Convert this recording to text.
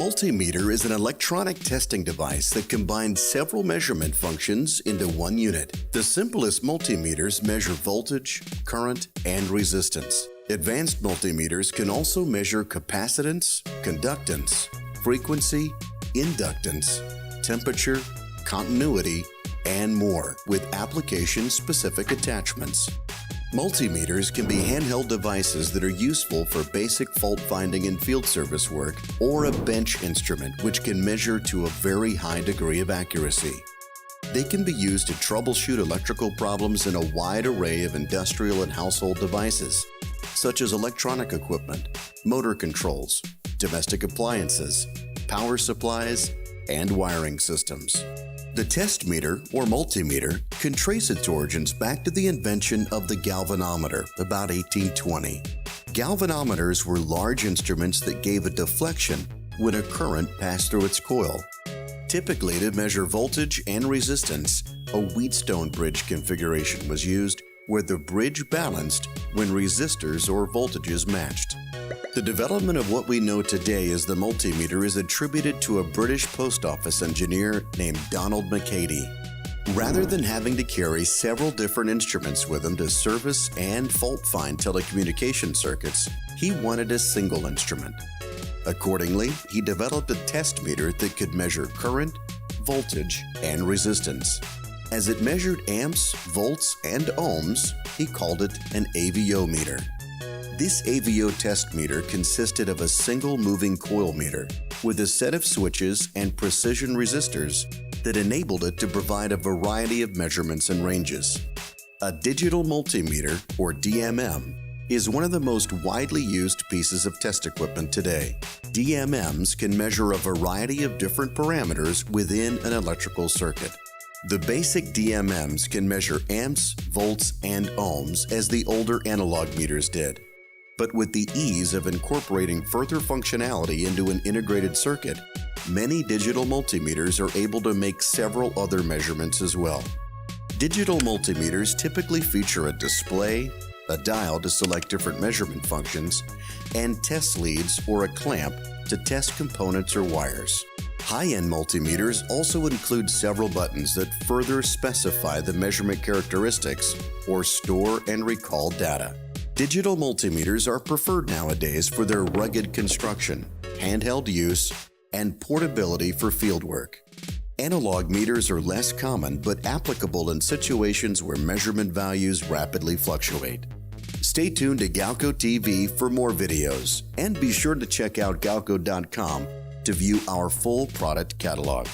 multimeter is an electronic testing device that combines several measurement functions into one unit. The simplest multimeters measure voltage, current, and resistance. Advanced multimeters can also measure capacitance, conductance, frequency, inductance, temperature, continuity, and more with application-specific attachments. Multimeters can be handheld devices that are useful for basic fault finding and field service work, or a bench instrument which can measure to a very high degree of accuracy. They can be used to troubleshoot electrical problems in a wide array of industrial and household devices, such as electronic equipment, motor controls, domestic appliances, power supplies, and wiring systems. The test meter, or multimeter, can trace its origins back to the invention of the galvanometer about 1820. Galvanometers were large instruments that gave a deflection when a current passed through its coil. Typically, to measure voltage and resistance, a Wheatstone bridge configuration was used where the bridge balanced when resistors or voltages matched. The development of what we know today as the multimeter is attributed to a British post office engineer named Donald McCady. Rather than having to carry several different instruments with him to service and fault-find telecommunication circuits, he wanted a single instrument. Accordingly, he developed a test meter that could measure current, voltage, and resistance. As it measured amps, volts, and ohms, he called it an AVO meter. This AVO test meter consisted of a single moving coil meter with a set of switches and precision resistors that enabled it to provide a variety of measurements and ranges. A digital multimeter, or DMM, is one of the most widely used pieces of test equipment today. DMMs can measure a variety of different parameters within an electrical circuit. The basic DMMs can measure amps, volts, and ohms as the older analog meters did. But with the ease of incorporating further functionality into an integrated circuit, many digital multimeters are able to make several other measurements as well. Digital multimeters typically feature a display, a dial to select different measurement functions, and test leads or a clamp to test components or wires. High-end multimeters also include several buttons that further specify the measurement characteristics or store and recall data. Digital multimeters are preferred nowadays for their rugged construction, handheld use, and portability for fieldwork. Analog meters are less common but applicable in situations where measurement values rapidly fluctuate. Stay tuned to Galco TV for more videos, and be sure to check out galco.com to view our full product catalog.